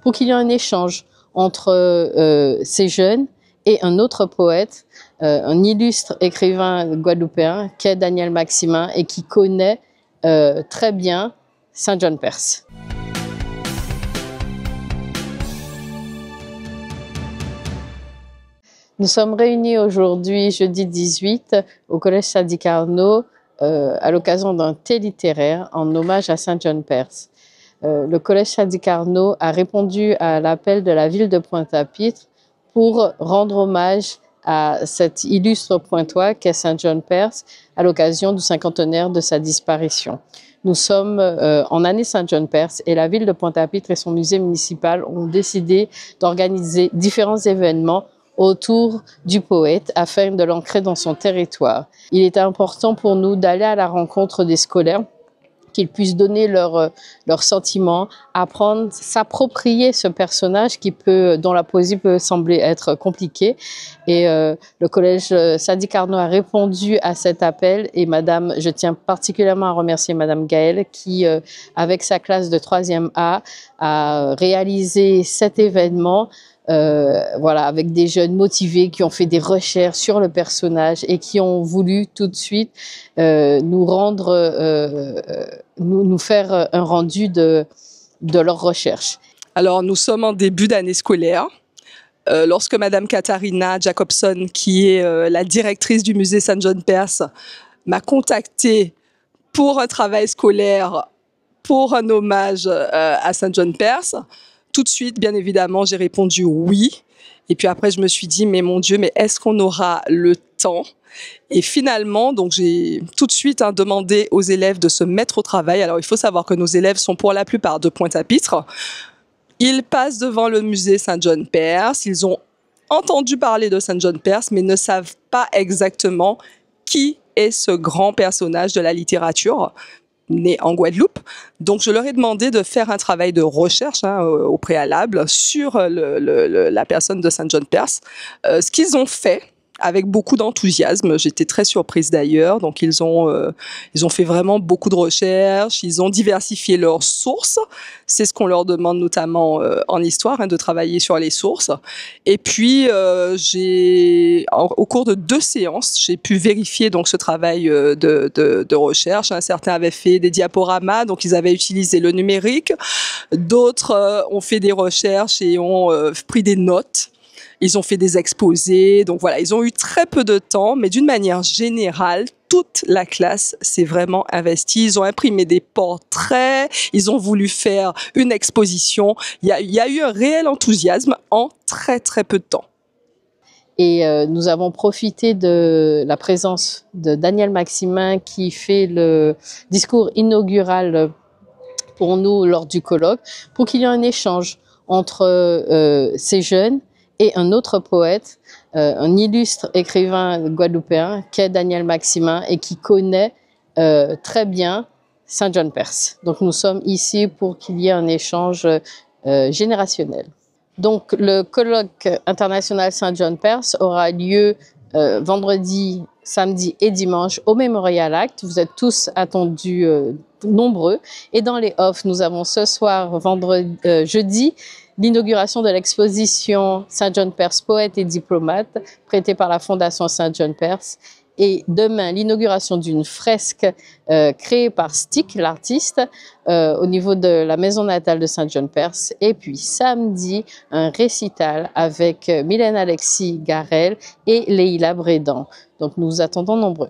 pour qu'il y ait un échange entre ces jeunes et un autre poète, un illustre écrivain guadeloupéen qu'est Daniel Maximin et qui connaît très bien Saint John Perse. Nous sommes réunis aujourd'hui, jeudi 18, au Collège Sadi Carnot, à l'occasion d'un thé littéraire en hommage à Saint John Perse. Le Collège Sadi Carnot a répondu à l'appel de la ville de Pointe-à-Pitre pour rendre hommage à cet illustre pointois qu'est Saint John Perse à l'occasion du cinquantenaire de sa disparition. Nous sommes en année Saint John Perse et la ville de Pointe-à-Pitre et son musée municipal ont décidé d'organiser différents événements autour du poète afin de l'ancrer dans son territoire. Il était important pour nous d'aller à la rencontre des scolaires, qu'ils puissent donner leurs sentiments, apprendre, s'approprier ce personnage dont la poésie peut sembler être compliquée. Et le collège Sadi Carnot a répondu à cet appel et je tiens particulièrement à remercier Madame Gaëlle qui, avec sa classe de 3e A, a réalisé cet événement. Voilà, avec des jeunes motivés qui ont fait des recherches sur le personnage et qui ont voulu tout de suite nous faire un rendu de leurs recherches. Alors, nous sommes en début d'année scolaire. Lorsque Madame Katharina Jacobson, qui est la directrice du musée Saint John Perse, m'a contactée pour un travail scolaire, pour un hommage à Saint John Perse, tout de suite, bien évidemment, j'ai répondu oui. Et puis après, je me suis dit, mais mon Dieu, mais est-ce qu'on aura le temps? Et finalement, donc j'ai tout de suite demandé aux élèves de se mettre au travail. Alors, il faut savoir que nos élèves sont pour la plupart de Pointe-à-Pitre. Ils passent devant le musée Saint John Perse. Ils ont entendu parler de Saint John Perse, mais ne savent pas exactement qui est ce grand personnage de la littérature né en Guadeloupe. Donc, je leur ai demandé de faire un travail de recherche au préalable sur la personne de Saint John Perse. Ce qu'ils ont fait avec beaucoup d'enthousiasme. J'étais très surprise d'ailleurs. Donc, ils ont fait vraiment beaucoup de recherches. Ils ont diversifié leurs sources. C'est ce qu'on leur demande notamment en histoire, de travailler sur les sources. Et puis, au cours de 2 séances, j'ai pu vérifier donc ce travail de recherche. Certains avaient fait des diaporamas, donc ils avaient utilisé le numérique. D'autres ont fait des recherches et ont pris des notes. Ils ont fait des exposés, donc voilà, ils ont eu très peu de temps, mais d'une manière générale, toute la classe s'est vraiment investie. Ils ont imprimé des portraits, ils ont voulu faire une exposition. Il y a eu un réel enthousiasme en très très peu de temps. Et nous avons profité de la présence de Daniel Maximin qui fait le discours inaugural pour nous lors du colloque, pour qu'il y ait un échange entre ces jeunes et un autre poète, un illustre écrivain guadeloupéen qu'est Daniel Maximin et qui connaît très bien Saint John Perse. Donc nous sommes ici pour qu'il y ait un échange générationnel. Donc le colloque international Saint John Perse aura lieu vendredi, samedi et dimanche au Memorial Act. Vous êtes tous attendus nombreux. Et dans les offs, nous avons ce soir, jeudi, l'inauguration de l'exposition Saint John Perse, poète et diplomate, prêtée par la Fondation Saint John Perse. Et demain, l'inauguration d'une fresque créée par Stick, l'artiste, au niveau de la maison natale de Saint John Perse. Et puis samedi, un récital avec Mylène Alexis Garel et Leïla Brédan. Donc nous vous attendons nombreux.